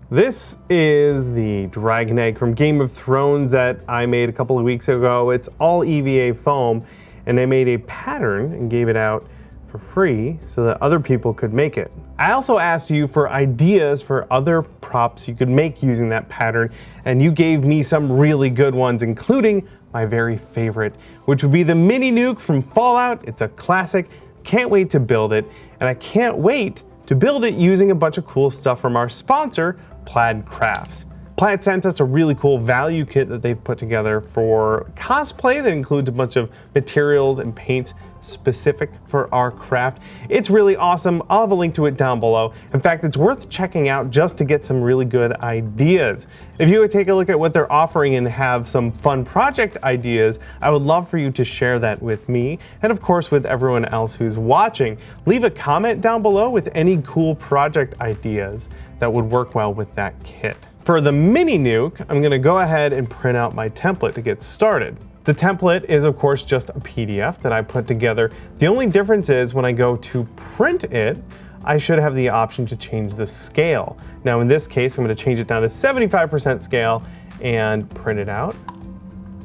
This is the dragon egg from Game of Thrones that I made a couple of weeks ago. It's all EVA foam, and I made a pattern and gave it out for free so that other people could make it. I also asked you for ideas for other props you could make using that pattern, and you gave me some really good ones, including my very favorite, which would be the Mini-Nuke from Fallout. It's a classic. Can't wait to build it, and I can't wait to build it using a bunch of cool stuff from our sponsor, PLAID Crafts. PLAID sent us a really cool value kit that they've put together for cosplay that includes a bunch of materials and paints specific for our craft. It's really awesome. I'll have a link to it down below. In fact, it's worth checking out just to get some really good ideas. If you would take a look at what they're offering and have some fun project ideas, I would love for you to share that with me and of course with everyone else who's watching. Leave a comment down below with any cool project ideas that would work well with that kit. For the Mini-Nuke, I'm gonna go ahead and print out my template to get started. The template is of course just a PDF that I put together. The only difference is when I go to print it, I should have the option to change the scale. Now in this case, I'm gonna change it down to 75% scale and print it out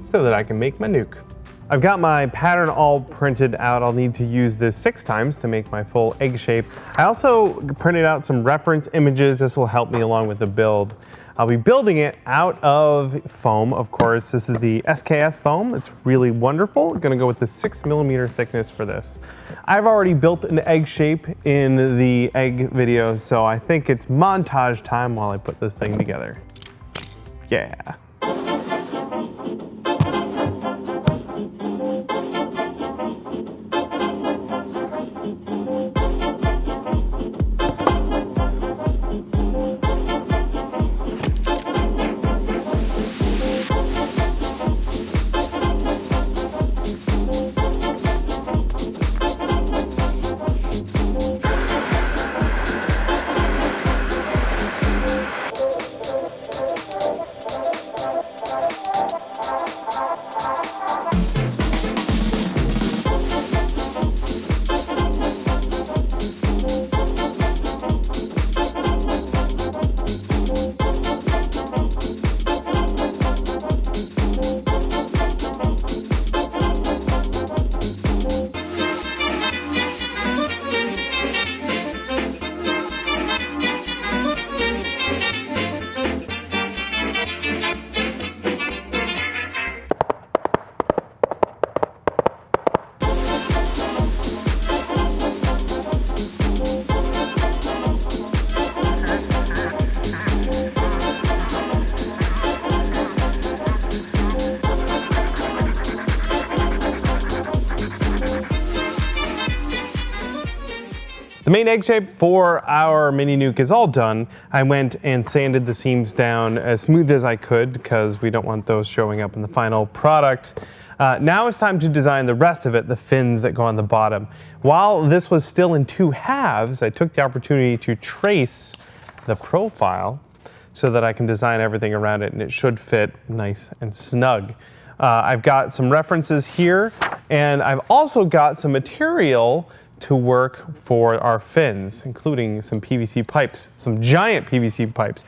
so that I can make my nuke. I've got my pattern all printed out. I'll need to use this 6 times to make my full egg shape. I also printed out some reference images. This will help me along with the build. I'll be building it out of foam, of course. This is the SKS foam. It's really wonderful. I'm gonna go with the 6mm thickness for this. I've already built an egg shape in the egg video, so I think it's montage time while I put this thing together. Yeah. The main egg shape for our Mini-Nuke is all done. I went and sanded the seams down as smooth as I could because we don't want those showing up in the final product. Now it's time to design the rest of it, the fins that go on the bottom. While this was still in 2 halves, I took the opportunity to trace the profile so that I can design everything around it and it should fit nice and snug. I've got some references here and I've also got some material to work for our fins, including some PVC pipes, some giant PVC pipes.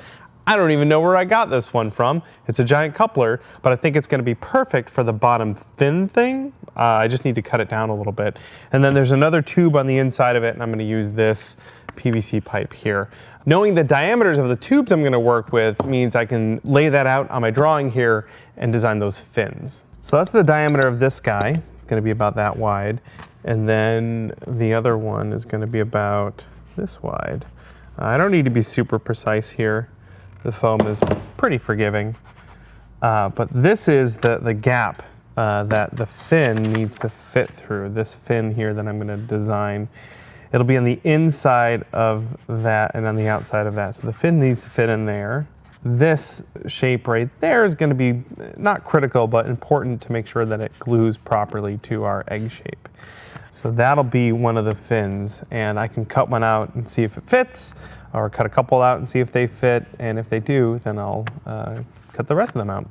I don't even know where I got this one from. It's a giant coupler, but I think it's gonna be perfect for the bottom fin thing. I just need to cut it down a little bit. And then there's another tube on the inside of it, and I'm gonna use this PVC pipe here. Knowing the diameters of the tubes I'm gonna work with means I can lay that out on my drawing here and design those fins. So that's the diameter of this guy. It's gonna be about that wide. And then the other one is going to be about this wide. I don't need to be super precise here. The foam is pretty forgiving. But this is the gap that the fin needs to fit through. This fin here that I'm going to design. It'll be on the inside of that and on the outside of that. So the fin needs to fit in there. This shape right there is going to be not critical, but important to make sure that it glues properly to our egg shape. So that'll be one of the fins, and I can cut one out and see if it fits, or cut a couple out and see if they fit, and if they do, then I'll cut the rest of them out.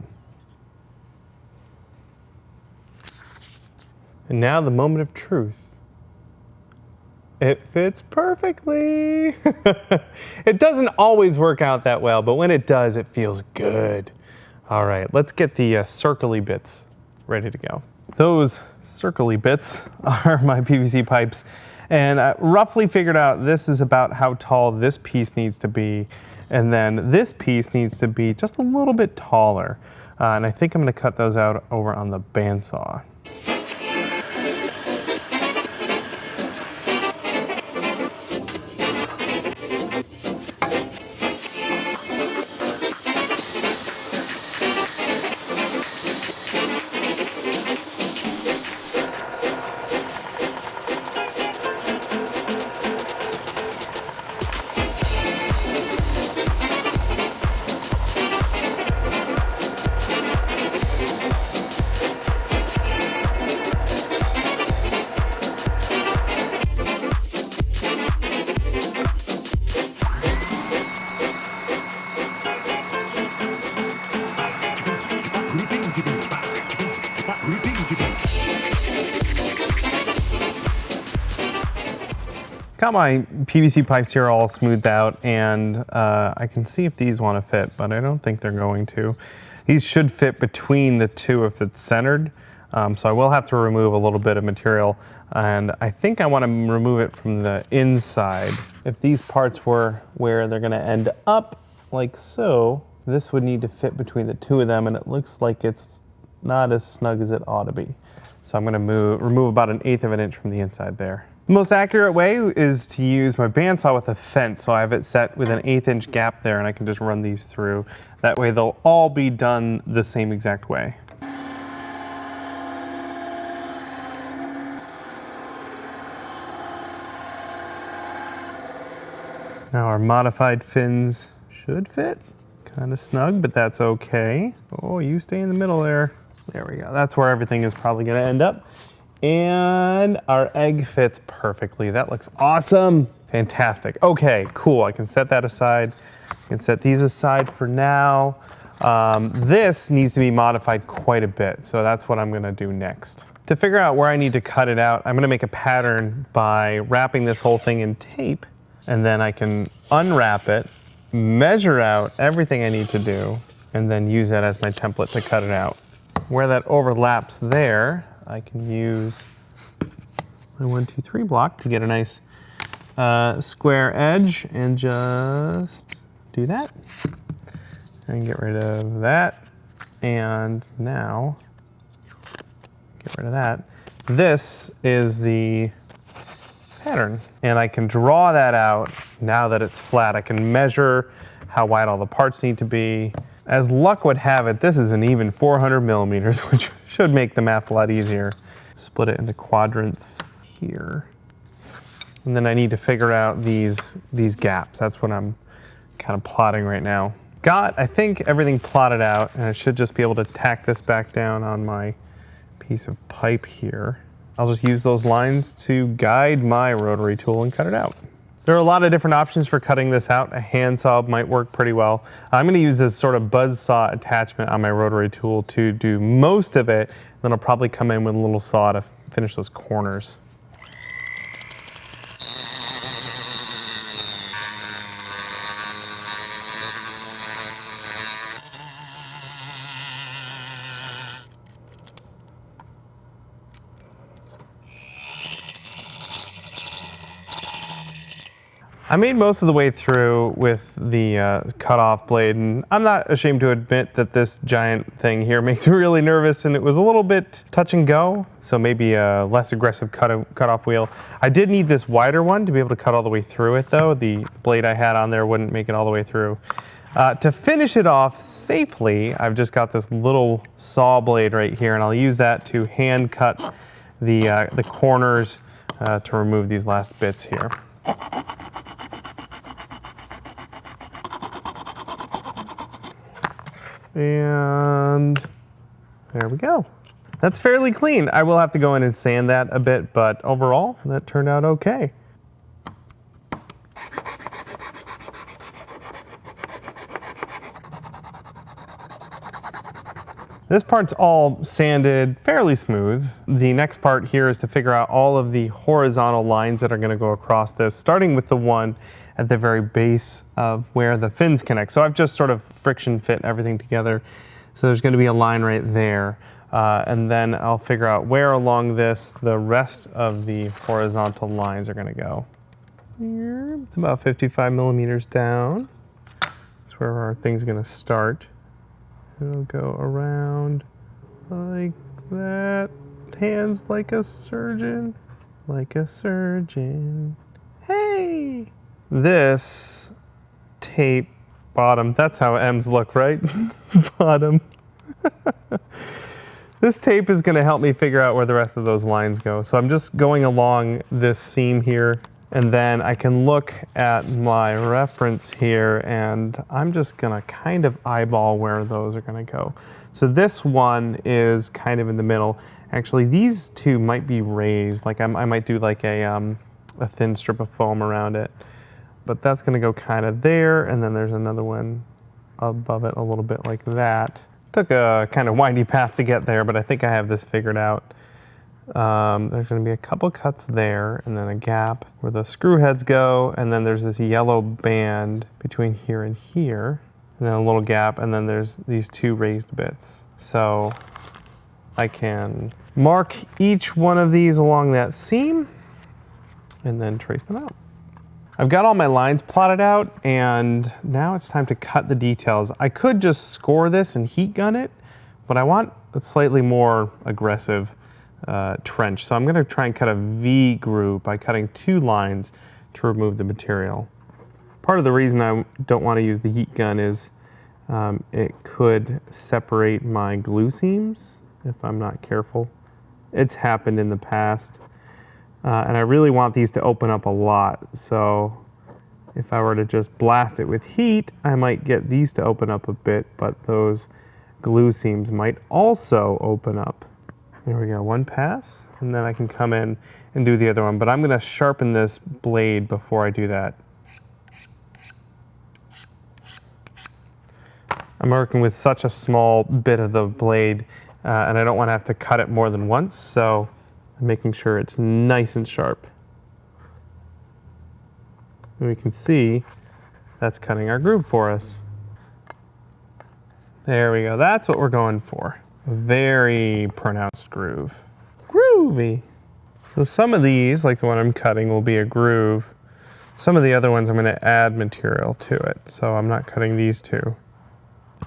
And now the moment of truth. It fits perfectly. It doesn't always work out that well, but when it does, it feels good. All right, let's get the circly bits ready to go. Those circly bits are my PVC pipes, and I roughly figured out this is about how tall this piece needs to be, and then this piece needs to be just a little bit taller. And I think I'm gonna cut those out over on the bandsaw. Got my PVC pipes here all smoothed out, and I can see if these want to fit, but I don't think they're going to. These should fit between the two if it's centered, so I will have to remove a little bit of material, and I think I want to remove it from the inside. If these parts were where they're going to end up, like so, this would need to fit between the two of them, and it looks like it's not as snug as it ought to be. So I'm going to remove about 1/8 of an inch from the inside there. The most accurate way is to use my bandsaw with a fence, so I have it set with an 1/8 inch gap there, and I can just run these through. That way they'll all be done the same exact way. Now our modified fins should fit. Kind of snug, but that's okay. Oh, you stay in the middle there. There we go. That's where everything is probably going to end up. And our egg fits perfectly. That looks awesome. Fantastic. Okay, cool. I can set that aside. I can set these aside for now. This needs to be modified quite a bit, so that's what I'm gonna do next. To figure out where I need to cut it out, I'm gonna make a pattern by wrapping this whole thing in tape, and then I can unwrap it, measure out everything I need to do, and then use that as my template to cut it out. Where that overlaps there, I can use my 1, 2, 3 block to get a nice square edge and just do that. And get rid of that. And now, get rid of that. This is the pattern. And I can draw that out now that it's flat. I can measure how wide all the parts need to be. As luck would have it, this is an even 400 millimeters, which should make the math a lot easier. Split it into quadrants here. And then I need to figure out these gaps. That's what I'm kind of plotting right now. Got, I think, everything plotted out, and I should just be able to tack this back down on my piece of pipe here. I'll just use those lines to guide my rotary tool and cut it out. There are a lot of different options for cutting this out. A handsaw might work pretty well. I'm going to use this sort of buzz saw attachment on my rotary tool to do most of it. Then I'll probably come in with a little saw to finish those corners. I made most of the way through with the cut-off blade, and I'm not ashamed to admit that this giant thing here makes me really nervous, and it was a little bit touch and go, so maybe a less aggressive cut-off wheel. I did need this wider one to be able to cut all the way through it, though. The blade I had on there wouldn't make it all the way through. To finish it off safely, I've just got this little saw blade right here, and I'll use that to hand cut the corners to remove these last bits here. And there we go. That's fairly clean. I will have to go in and sand that a bit, but overall, that turned out okay. This part's all sanded fairly smooth. The next part here is to figure out all of the horizontal lines that are going to go across this, starting with the one at the very base of where the fins connect. So I've just sort of friction fit everything together. So there's going to be a line right there. And then I'll figure out where along this the rest of the horizontal lines are going to go. Here, it's about 55 millimeters down. That's where our thing's going to start. It'll go around like that. Hands like a surgeon, like a surgeon. Hey! This tape bottom, that's how M's look, right? Bottom. This tape is going to help me figure out where the rest of those lines go. So I'm just going along this seam here, and then I can look at my reference here, and I'm just going to kind of eyeball where those are going to go. So this one is kind of in the middle. Actually, these two might be raised. Like I might do like a thin strip of foam around it. But that's going to go kind of there, and then there's another one above it a little bit like that. Took a kind of windy path to get there, but I think I have this figured out. There's going to be a couple cuts there, and then a gap where the screw heads go, and then there's this yellow band between here and here, and then a little gap, and then there's these two raised bits. So I can mark each one of these along that seam, and then trace them out. I've got all my lines plotted out, and now it's time to cut the details. I could just score this and heat gun it, but I want a slightly more aggressive trench. So I'm going to try and cut a V groove by cutting 2 lines to remove the material. Part of the reason I don't want to use the heat gun is it could separate my glue seams if I'm not careful. It's happened in the past. And I really want these to open up a lot, so if I were to just blast it with heat, I might get these to open up a bit, but those glue seams might also open up. There we go, one pass, and then I can come in and do the other one, but I'm gonna sharpen this blade before I do that. I'm working with such a small bit of the blade, and I don't want to have to cut it more than once, so I'm making sure it's nice and sharp. And we can see that's cutting our groove for us. There we go, that's what we're going for. A very pronounced groove. Groovy. So some of these, like the one I'm cutting, will be a groove. Some of the other ones I'm going to add material to it, so I'm not cutting these two.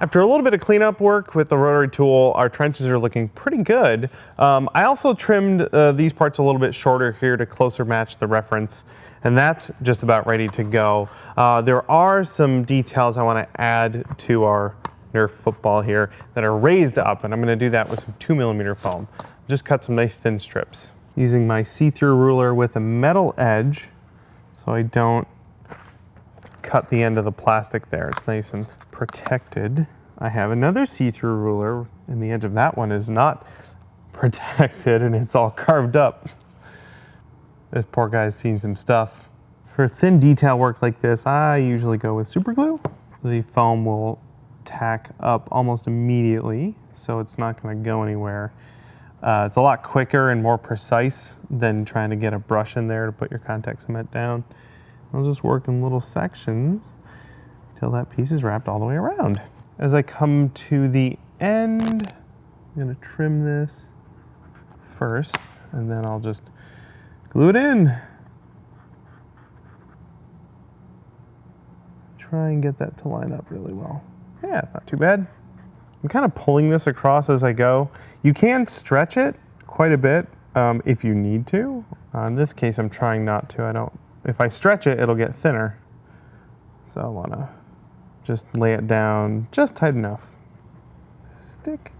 After a little bit of cleanup work with the rotary tool, our trenches are looking pretty good. I also trimmed these parts a little bit shorter here to closer match the reference, and that's just about ready to go. There are some details I want to add to our Nerf football here that are raised up, and I'm going to do that with some 2mm foam. Just cut some nice thin strips. Using my see-through ruler with a metal edge, so I don't cut the end of the plastic there. It's nice and protected. I have another see-through ruler, and the edge of that one is not protected, and it's all carved up. This poor guy's seen some stuff. For thin detail work like this, I usually go with super glue. The foam will tack up almost immediately, so it's not going to go anywhere. It's a lot quicker and more precise than trying to get a brush in there to put your contact cement down. I'll just work in little sections until that piece is wrapped all the way around. As I come to the end, I'm going to trim this first, and then I'll just glue it in. Try and get that to line up really well. Yeah, it's not too bad. I'm kind of pulling this across as I go. You can stretch it quite a bit if you need to. In this case, I'm trying not to. If I stretch it, it'll get thinner. So I want to just lay it down just tight enough. Stick.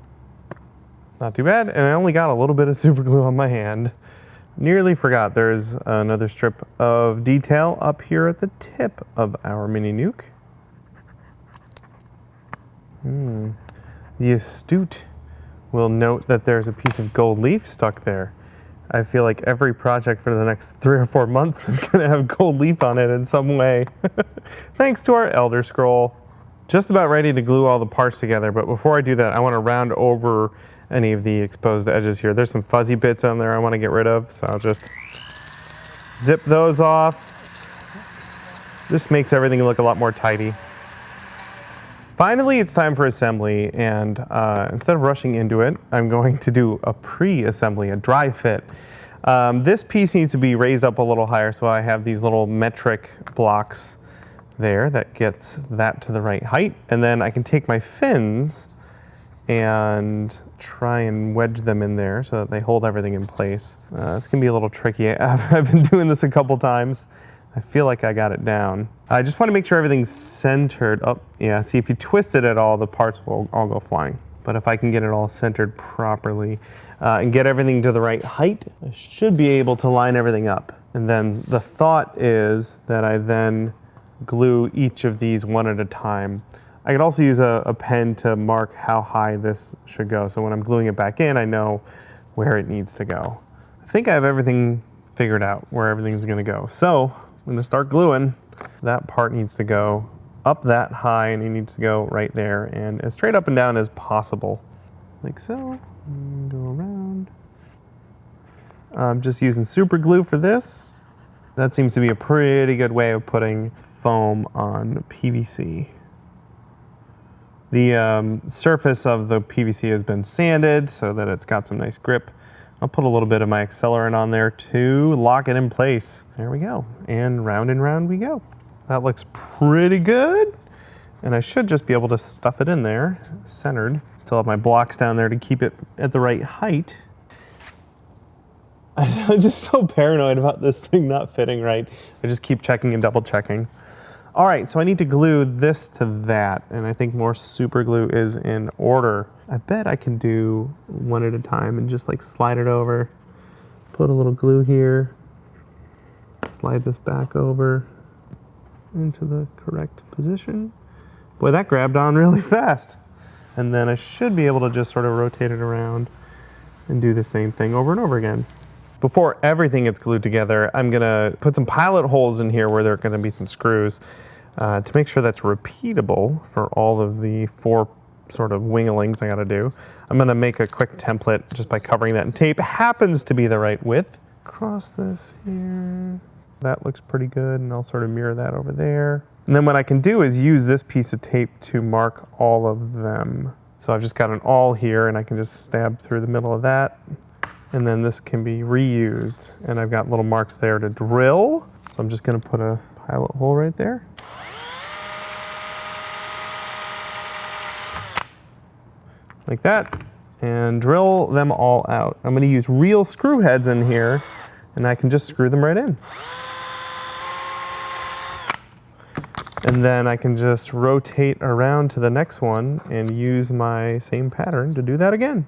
Not too bad, and I only got a little bit of super glue on my hand. Nearly forgot there's another strip of detail up here at the tip of our Mini-Nuke. The astute will note that there's a piece of gold leaf stuck there. I feel like every project for the next 3 or 4 months is going to have gold leaf on it in some way. Thanks to our Elder Scroll. Just about ready to glue all the parts together, but before I do that, I want to round over any of the exposed edges here. There's some fuzzy bits on there I want to get rid of, so I'll just zip those off. This makes everything look a lot more tidy. Finally, it's time for assembly, and instead of rushing into it, I'm going to do a pre-assembly, a dry fit. This piece needs to be raised up a little higher, so I have these little metric blocks there that gets that to the right height, and then I can take my fins and try and wedge them in there so that they hold everything in place. It's gonna be a little tricky. I've been doing this a couple times. I feel like I got it down. I just want to make sure everything's centered. Oh, yeah, see, if you twist it at all, the parts will all go flying. But if I can get it all centered properly and get everything to the right height, I should be able to line everything up. And then the thought is that I then glue each of these one at a time. I could also use a pen to mark how high this should go. So when I'm gluing it back in, I know where it needs to go. I think I have everything figured out where everything's gonna go. So I'm gonna start gluing. That part needs to go up that high, and it needs to go right there and as straight up and down as possible. Like so, and go around. I'm just using super glue for this. That seems to be a pretty good way of putting foam on PVC. The surface of the PVC has been sanded so that it's got some nice grip. I'll put a little bit of my accelerant on there to lock it in place. There we go, and round we go. That looks pretty good. And I should just be able to stuff it in there, centered. Still have my blocks down there to keep it at the right height. I'm just so paranoid about this thing not fitting right. I just keep checking and double checking. All right, so I need to glue this to that, and I think more super glue is in order. I bet I can do one at a time and just like slide it over. Put a little glue here. Slide this back over into the correct position. Boy, that grabbed on really fast. And then I should be able to just sort of rotate it around and do the same thing over and over again. Before everything gets glued together, I'm gonna put some pilot holes in here where there are gonna be some screws to make sure that's repeatable for all of the 4 sort of winglings I gotta do. I'm gonna make a quick template just by covering that in tape. It happens to be the right width. Cross this here. That looks pretty good, and I'll sort of mirror that over there. And then what I can do is use this piece of tape to mark all of them. So I've just got an awl here, and I can just stab through the middle of that. And then this can be reused. And I've got little marks there to drill. So I'm just gonna put a pilot hole right there. Like that, and drill them all out. I'm gonna use real screw heads in here, and I can just screw them right in. And then I can just rotate around to the next one and use my same pattern to do that again.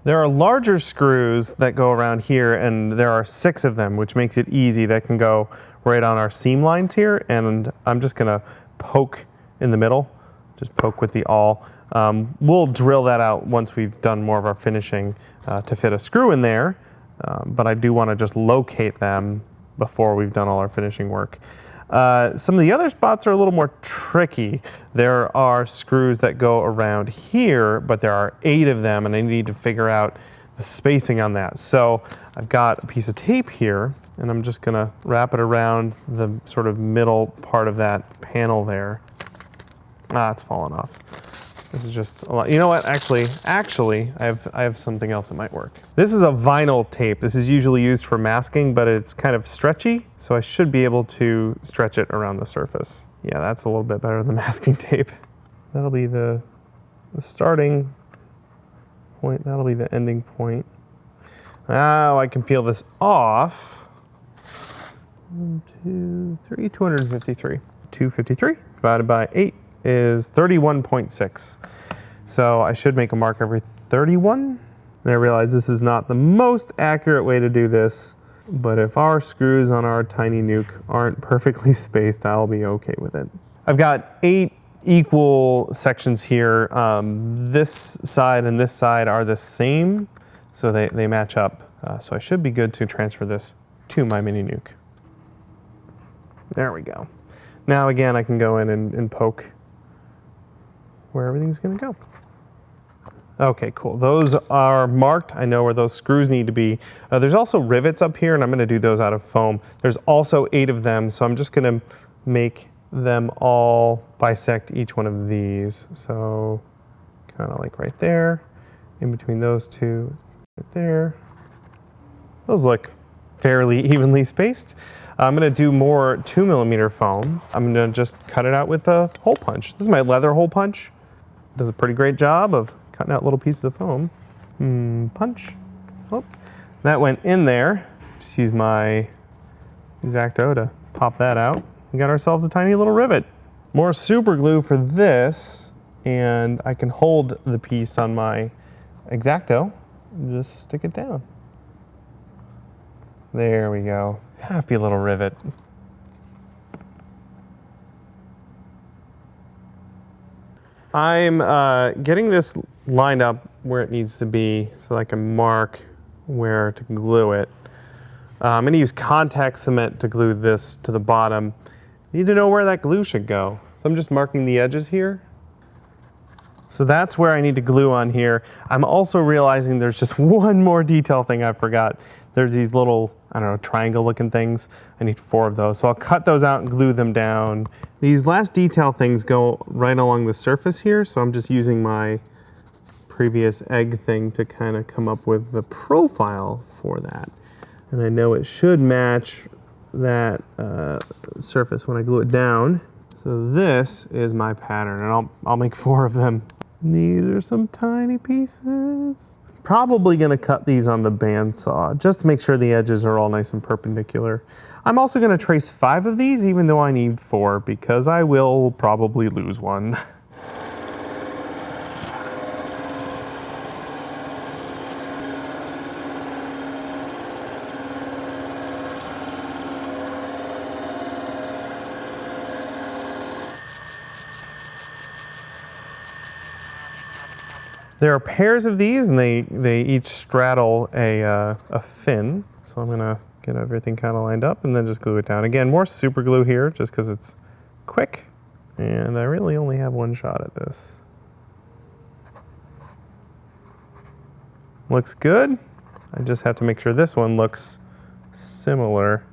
There are larger screws that go around here, and there are 6 of them, which makes it easy. That can go right on our seam lines here, and I'm just gonna poke in the middle, just poke with the awl. We'll drill that out once we've done more of our finishing to fit a screw in there, but I do wanna just locate them before we've done all our finishing work. Some of the other spots are a little more tricky. There are screws that go around here, but there are 8 of them, and I need to figure out the spacing on that. So I've got a piece of tape here, and I'm just gonna wrap it around the sort of middle part of that panel there. It's fallen off. This is just a lot. You know what? Actually, I have something else that might work. This is a vinyl tape. This is usually used for masking, but it's kind of stretchy, so I should be able to stretch it around the surface. Yeah, that's a little bit better than masking tape. That'll be the starting point. That'll be the ending point. Now I can peel this off. 1, 2, 3, 253. 253 divided by 8. Is 31.6. So I should make a mark every 31. And I realize this is not the most accurate way to do this, but if our screws on our tiny nuke aren't perfectly spaced, I'll be okay with it. I've got 8 equal sections here. This side and this side are the same, so they match up. So I should be good to transfer this to my Mini-Nuke. There we go. Now again, I can go in and poke where everything's gonna go. Okay, cool. Those are marked. I know where those screws need to be. There's also rivets up here, and I'm gonna do those out of foam. There's also 8 of them, so I'm just gonna make them all bisect each one of these. So kind of like right there, in between those two, right there. Those look fairly evenly spaced. I'm gonna do more 2mm foam. I'm gonna just cut it out with a hole punch. This is my leather hole punch. Does a pretty great job of cutting out little pieces of foam. Punch. Oh, that went in there. Just use my X-Acto to pop that out. We got ourselves a tiny little rivet. More super glue for this, and I can hold the piece on my X-Acto and just stick it down. There we go. Happy little rivet. I'm getting this lined up where it needs to be so I can mark where to glue it. I'm going to use contact cement to glue this to the bottom. Need to know where that glue should go. So I'm just marking the edges here. So that's where I need to glue on here. I'm also realizing there's just one more detail thing I forgot. There's these little, I don't know, triangle looking things. I need 4 of those. So I'll cut those out and glue them down. These last detail things go right along the surface here. So I'm just using my previous egg thing to kind of come up with the profile for that. And I know it should match that surface when I glue it down. So this is my pattern, and I'll make 4 of them. These are some tiny pieces. Probably gonna cut these on the bandsaw just to make sure the edges are all nice and perpendicular. I'm also gonna trace 5 of these, even though I need 4, because I will probably lose one. There are pairs of these, and they each straddle a fin. So I'm gonna get everything kind of lined up and then just glue it down. Again, more super glue here just because it's quick, and I really only have 1 shot at this. Looks good. I just have to make sure this one looks similar.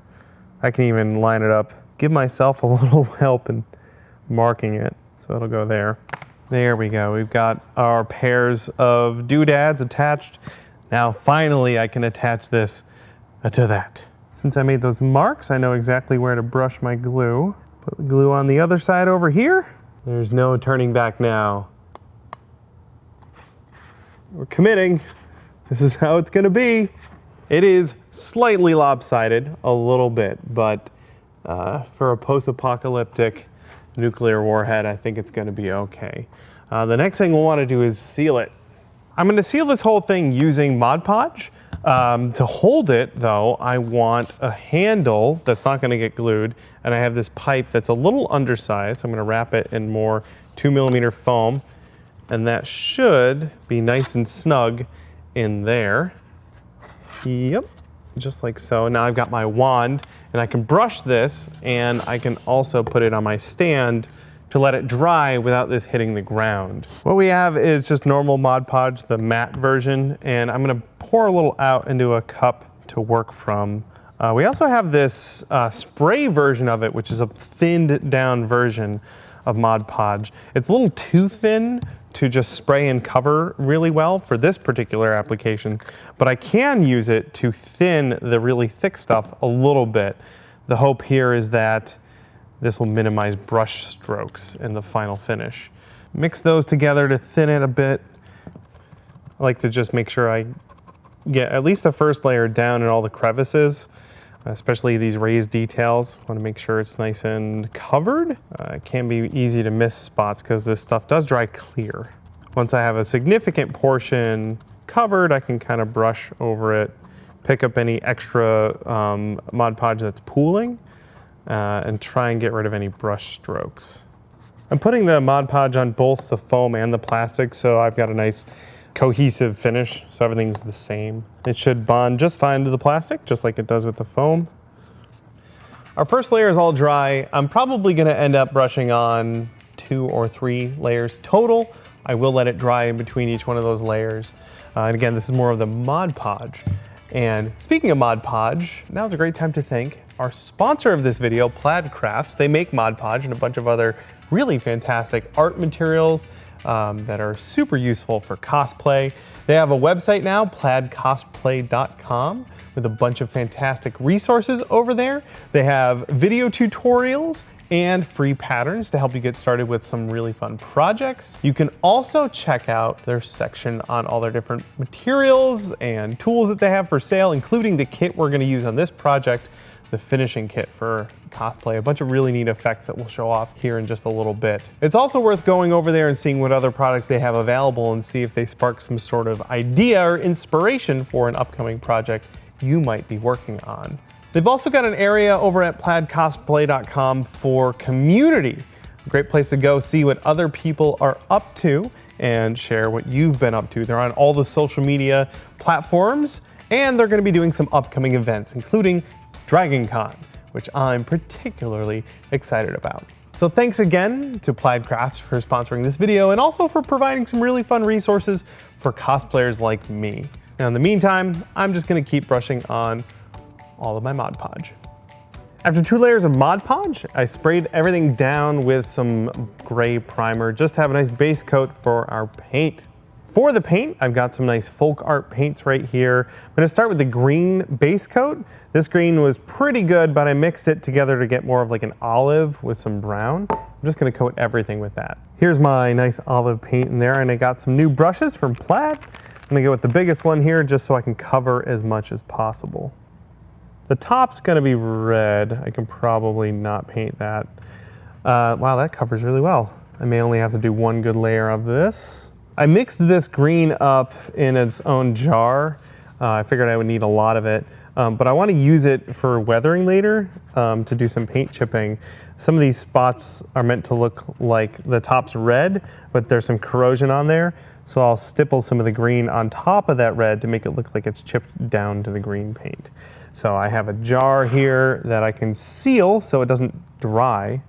I can even line it up, give myself a little help in marking it, so it'll go there. There we go. We've got our pairs of doodads attached. Now finally I can attach this to that. Since I made those marks, I know exactly where to brush my glue. Put the glue on the other side over here. There's no turning back now. We're committing. This is how it's gonna be. It is slightly lopsided, a little bit, but for a post-apocalyptic nuclear warhead, I think it's gonna be okay. The next thing we'll wanna do is seal it. I'm gonna seal this whole thing using Mod Podge. To hold it though, I want a handle that's not gonna get glued, and I have this pipe that's a little undersized, so I'm gonna wrap it in more 2mm foam, and that should be nice and snug in there. Yep, just like so. Now I've got my wand, and I can brush this, and I can also put it on my stand to let it dry without this hitting the ground. What we have is just normal Mod Podge, the matte version, and I'm gonna pour a little out into a cup to work from. We also have this spray version of it, which is a thinned down version of Mod Podge. It's a little too thin to just spray and cover really well for this particular application, but I can use it to thin the really thick stuff a little bit. The hope here is that this will minimize brush strokes in the final finish. Mix those together to thin it a bit. I like to just make sure I get at least the first layer down in all the crevices, especially these raised details. Want to make sure it's nice and covered. It can be easy to miss spots because this stuff does dry clear. Once I have a significant portion covered, I can kind of brush over it, pick up any extra Mod Podge that's pooling, and try and get rid of any brush strokes. I'm putting the Mod Podge on both the foam and the plastic, so I've got a nice cohesive finish, so everything's the same. It should bond just fine to the plastic, just like it does with the foam. Our first layer is all dry. I'm probably gonna end up brushing on 2 or 3 layers total. I will let it dry in between each one of those layers. And again, this is more of the Mod Podge. And speaking of Mod Podge, now's a great time to thank our sponsor of this video, PLAID Crafts. They make Mod Podge and a bunch of other really fantastic art materials that are super useful for cosplay. They have a website now, plaidcosplay.com, with a bunch of fantastic resources over there. They have video tutorials and free patterns to help you get started with some really fun projects. You can also check out their section on all their different materials and tools that they have for sale, including the kit we're going to use on this project, the finishing kit for cosplay, a bunch of really neat effects that we'll show off here in just a little bit. It's also worth going over there and seeing what other products they have available and see if they spark some sort of idea or inspiration for an upcoming project you might be working on. They've also got an area over at plaidcosplay.com for community. A great place to go see what other people are up to and share what you've been up to. They're on all the social media platforms, and they're going to be doing some upcoming events, including Dragon Con, which I'm particularly excited about. So thanks again to PLAID Crafts for sponsoring this video and also for providing some really fun resources for cosplayers like me. Now in the meantime, I'm just going to keep brushing on all of my Mod Podge. After 2 layers of Mod Podge, I sprayed everything down with some gray primer just to have a nice base coat for our paint. For the paint, I've got some nice folk art paints right here. I'm gonna start with the green base coat. This green was pretty good, but I mixed it together to get more of like an olive with some brown. I'm just gonna coat everything with that. Here's my nice olive paint in there, and I got some new brushes from Plaid. I'm gonna go with the biggest one here just so I can cover as much as possible. The top's gonna be red. I can probably not paint that. Wow, that covers really well. I may only have to do 1 good layer of this. I mixed this green up in its own jar. I figured I would need a lot of it, but I want to use it for weathering later to do some paint chipping. Some of these spots are meant to look like the top's red, but there's some corrosion on there. So I'll stipple some of the green on top of that red to make it look like it's chipped down to the green paint. So I have a jar here that I can seal so it doesn't dry,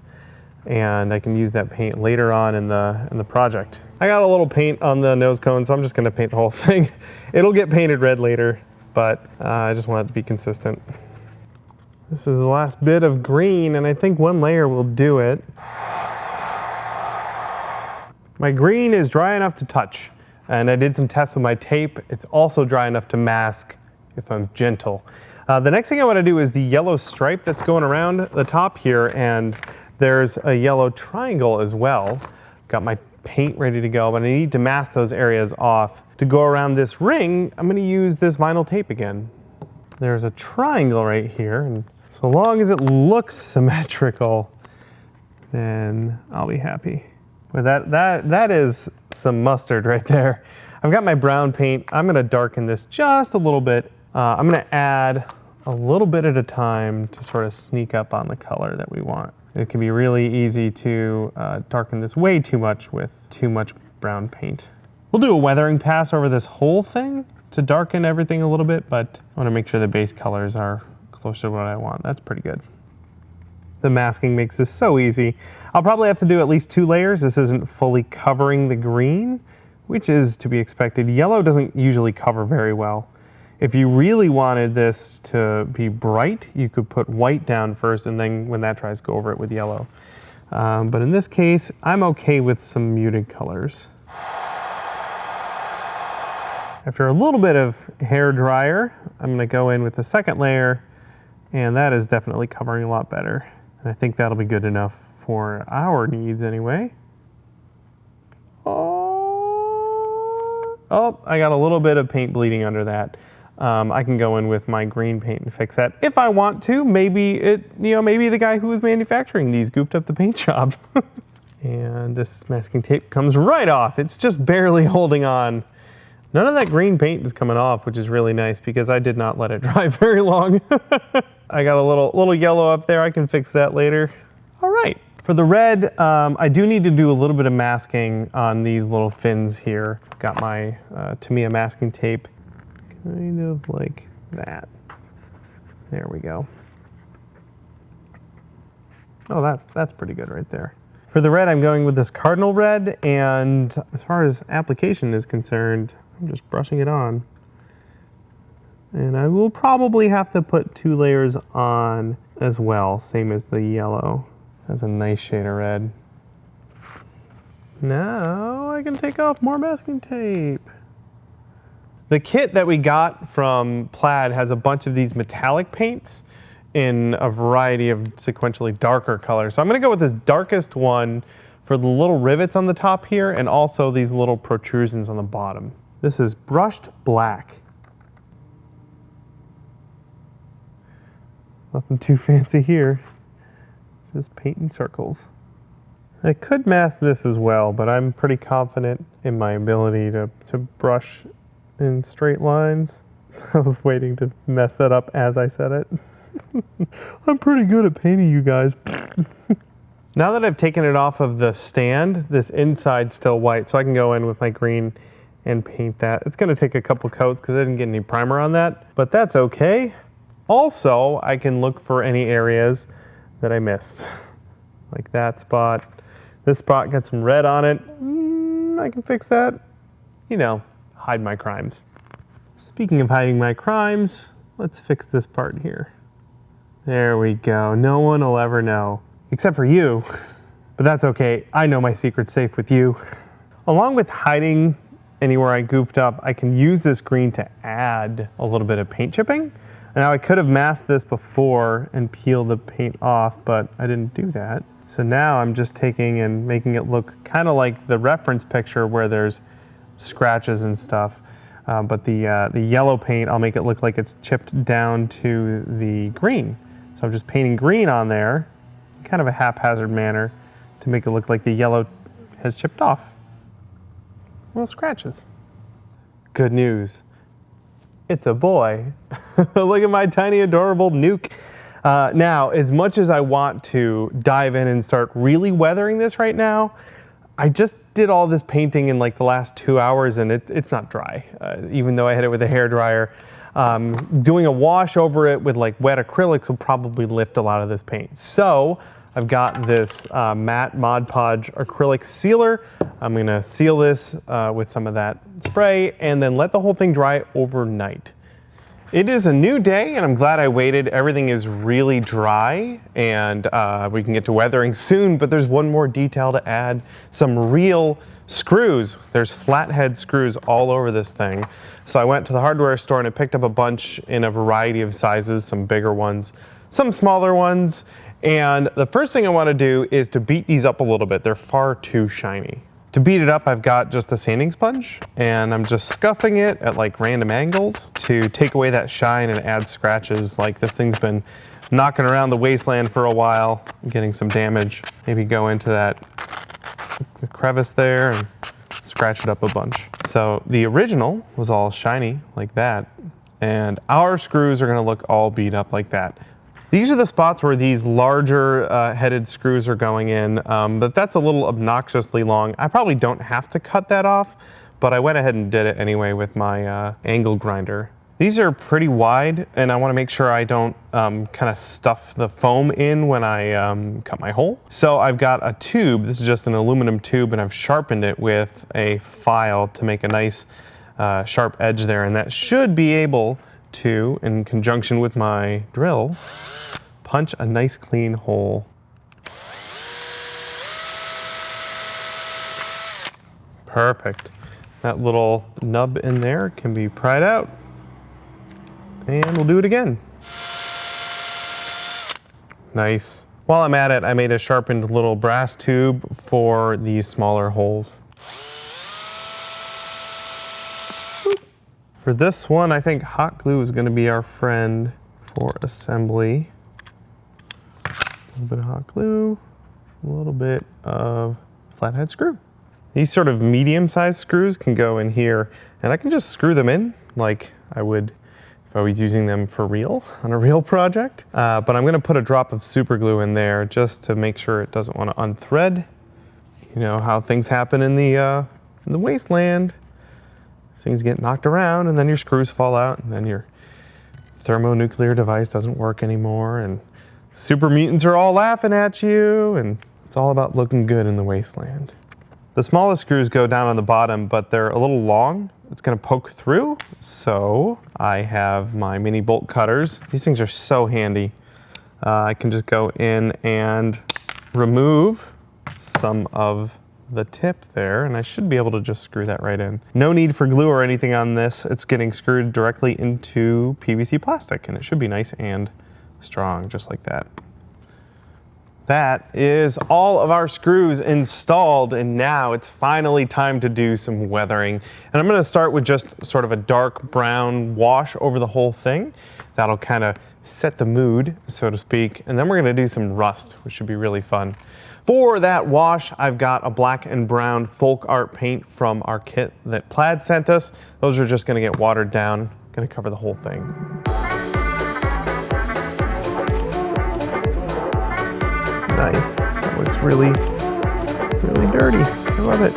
and I can use that paint later on in the project. I got a little paint on the nose cone, so I'm just gonna paint the whole thing. It'll get painted red later, but I just want it to be consistent. This is the last bit of green, and I think 1 layer will do it. My green is dry enough to touch, and I did some tests with my tape. It's also dry enough to mask if I'm gentle. The next thing I want to do is the yellow stripe that's going around the top here, and there's a yellow triangle as well. Got my paint ready to go, but I need to mask those areas off. To go around this ring, I'm going to use this vinyl tape again. There's a triangle right here, and so long as it looks symmetrical, then I'll be happy. But that is some mustard right there. I've got my brown paint. I'm going to darken this just a little bit. I'm going to add a little bit at a time to sort of sneak up on the color that we want. It can be really easy to darken this way too much with too much brown paint. We'll do a weathering pass over this whole thing to darken everything a little bit, but I want to make sure the base colors are close to what I want. That's pretty good. The masking makes this so easy. I'll probably have to do at least 2 layers. This isn't fully covering the green, which is to be expected. Yellow doesn't usually cover very well. If you really wanted this to be bright, you could put white down first, and then when that dries, go over it with yellow. But in this case, I'm okay with some muted colors. After a little bit of hair dryer, I'm gonna go in with the 2nd layer, and that is definitely covering a lot better. And I think that'll be good enough for our needs anyway. Oh, I got a little bit of paint bleeding under that. I can go in with my green paint and fix that if I want to. Maybe maybe the guy who was manufacturing these goofed up the paint job. And this masking tape comes right off. It's just barely holding on. None of that green paint is coming off, which is really nice because I did not let it dry very long. I got a little yellow up there. I can fix that later. All right. For the red, I do need to do a little bit of masking on these little fins here. Got my Tamiya masking tape, kind of like that. There we go. Oh, that's pretty good right there. For the red, I'm going with this cardinal red, and as far as application is concerned, I'm just brushing it on. And I will probably have to put 2 layers on as well, same as the yellow. That's a nice shade of red. Now I can take off more masking tape. The kit that we got from Plaid has a bunch of these metallic paints in a variety of sequentially darker colors. So I'm gonna go with this darkest one for the little rivets on the top here and also these little protrusions on the bottom. This is brushed black. Nothing too fancy here. Just painting circles. I could mask this as well, but I'm pretty confident in my ability to brush in straight lines. I was waiting to mess that up as I said it. I'm pretty good at painting, you guys. Now that I've taken it off of the stand, this inside's still white, so I can go in with my green and paint that. It's gonna take a couple coats because I didn't get any primer on that, but that's okay. Also, I can look for any areas that I missed. Like that spot. This spot got some red on it. I can fix that. You know, hide my crimes. Speaking of hiding my crimes, let's fix this part here. There we go. No one will ever know, except for you. But that's okay. I know my secret's safe with you. Along with hiding anywhere I goofed up, I can use this green to add a little bit of paint chipping. Now I could have masked this before and peeled the paint off, but I didn't do that. So now I'm just taking and making it look kind of like the reference picture where there's scratches and stuff. But the yellow paint, I'll make it look like it's chipped down to the green. So I'm just painting green on there, kind of a haphazard manner, to make it look like the yellow has chipped off. Well, scratches. Good news. It's a boy. Look at my tiny, adorable Nuke. Now, as much as I want to dive in and start really weathering this right now, I just did all this painting in like the last 2 hours and it's not dry, even though I hit it with a hairdryer. Doing a wash over it with like wet acrylics will probably lift a lot of this paint. So I've got this matte Mod Podge acrylic sealer. I'm gonna seal this with some of that spray and then let the whole thing dry overnight. It is a new day and I'm glad I waited. Everything is really dry and we can get to weathering soon, but there's one more detail to add. Some real screws. There's flathead screws all over this thing. So I went to the hardware store and I picked up a bunch in a variety of sizes, some bigger ones, some smaller ones. And the first thing I want to do is to beat these up a little bit. They're far too shiny. To beat it up, I've got just a sanding sponge and I'm just scuffing it at like random angles to take away that shine and add scratches. Like this thing's been knocking around the wasteland for a while, getting some damage. Maybe go into that crevice there and scratch it up a bunch. So the original was all shiny like that, and our screws are gonna look all beat up like that. These are the spots where these larger headed screws are going in, but that's a little obnoxiously long. I probably don't have to cut that off, but I went ahead and did it anyway with my angle grinder. These are pretty wide, and I want to make sure I don't kind of stuff the foam in when I cut my hole. So I've got a tube. This is just an aluminum tube, and I've sharpened it with a file to make a nice sharp edge there, and that should be able to, in conjunction with my drill, punch a nice clean hole. Perfect. That little nub in there can be pried out. And we'll do it again. Nice. While I'm at it, I made a sharpened little brass tube for these smaller holes. For this one, I think hot glue is going to be our friend for assembly. A little bit of hot glue, a little bit of flathead screw. These sort of medium-sized screws can go in here, and I can just screw them in like I would if I was using them for real on a real project. But I'm gonna put a drop of super glue in there just to make sure it doesn't want to unthread. You know how things happen in the wasteland. Things get knocked around and then your screws fall out and then your thermonuclear device doesn't work anymore and super mutants are all laughing at you and it's It's all about looking good in the wasteland. The smallest screws go down on the bottom, but they're a little long. It's gonna poke through. So I have my mini bolt cutters. These things are so handy. I can just go in and remove some of the tip there, and I should be able to just screw that right in. No need for glue or anything on this. It's getting screwed directly into PVC plastic, and it should be nice and strong, just like that. That is all of our screws installed, and now it's finally time to do some weathering. And I'm gonna start with just sort of a dark brown wash over the whole thing. That'll kind of set the mood, so to speak. And then we're gonna do some rust, which should be really fun. For that wash, I've got a black and brown folk art paint from our kit that Plaid sent us. Those are just gonna get watered down. Gonna cover the whole thing. Nice. That looks really, really dirty. I love it.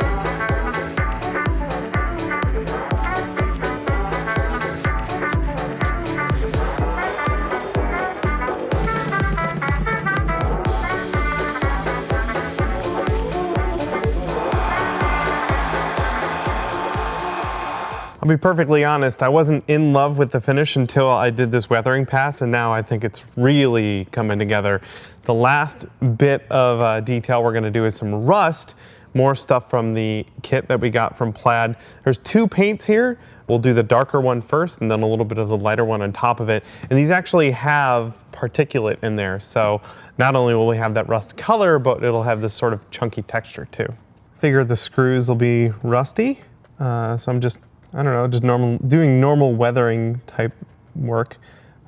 I'll be perfectly honest, I wasn't in love with the finish until I did this weathering pass, and now I think it's really coming together. The last bit of detail we're gonna do is some rust, more stuff from the kit that we got from Plaid. There's two paints here. We'll do the darker one first and then a little bit of the lighter one on top of it. And these actually have particulate in there. So not only will we have that rust color, but it'll have this sort of chunky texture too. Figure the screws will be rusty. So I'm just, I don't know, just doing normal weathering type work.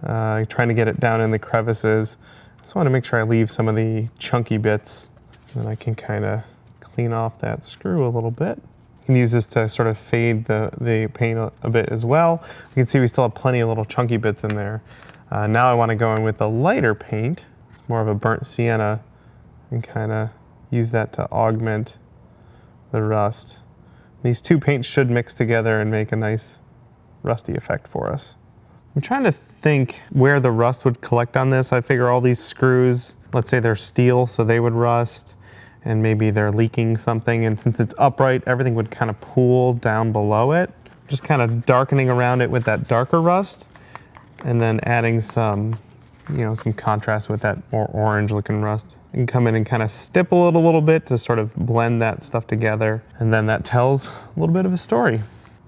Trying to get it down in the crevices. Just want to make sure I leave some of the chunky bits, and then I can kind of clean off that screw a little bit. You can use this to sort of fade the paint a bit as well. You can see we still have plenty of little chunky bits in there. Now I want to go in with the lighter paint. It's more of a burnt sienna, and kind of use that to augment the rust. These two paints should mix together and make a nice rusty effect for us. I'm trying to think where the rust would collect on this. I figure all these screws, let's say they're steel, so they would rust, and maybe they're leaking something, and since it's upright, everything would kind of pool down below it. Just kind of darkening around it with that darker rust, and then adding some, some contrast with that more orange looking rust. You can come in and kind of stipple it a little bit to sort of blend that stuff together, and then that tells a little bit of a story.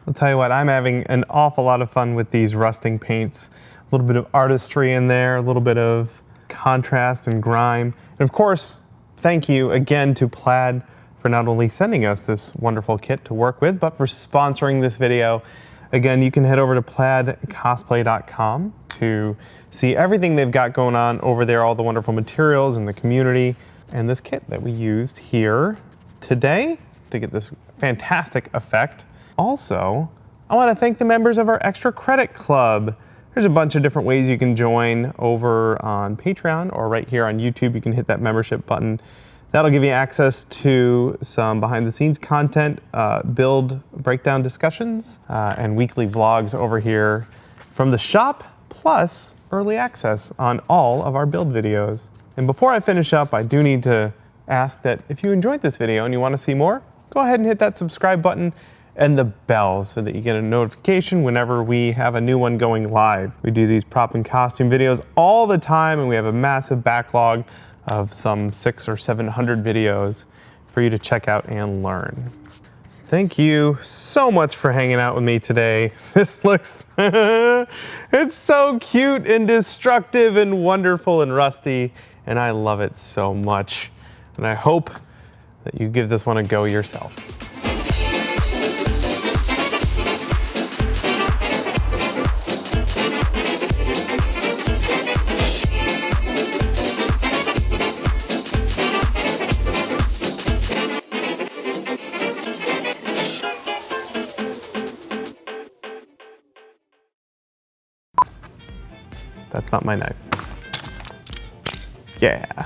I'll tell you what, I'm having an awful lot of fun with these rusting paints. A little bit of artistry in there, a little bit of contrast and grime. And of course, thank you again to Plaid for not only sending us this wonderful kit to work with, but for sponsoring this video. Again, you can head over to plaidcosplay.com to see everything they've got going on over there, all the wonderful materials and the community, and this kit that we used here today to get this fantastic effect. Also, I want to thank the members of our Extra Credit Club. There's a bunch of different ways you can join over on Patreon or right here on YouTube. You can hit that membership button. That'll give you access to some behind the scenes content, build breakdown discussions, and weekly vlogs over here from the shop, plus early access on all of our build videos. And before I finish up, I do need to ask that if you enjoyed this video and you want to see more, go ahead and hit that subscribe button and the bell so that you get a notification whenever we have a new one going live. We do these prop and costume videos all the time, and we have a massive backlog of some 600 or 700 videos for you to check out and learn. Thank you so much for hanging out with me today. This looks, it's so cute and destructive and wonderful and rusty, and I love it so much. And I hope that you give this one a go yourself. That's not my knife. Yeah.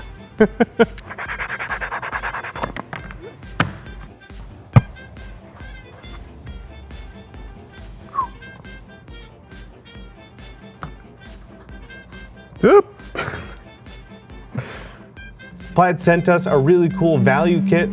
Oop. Plaid sent us a really cool value kit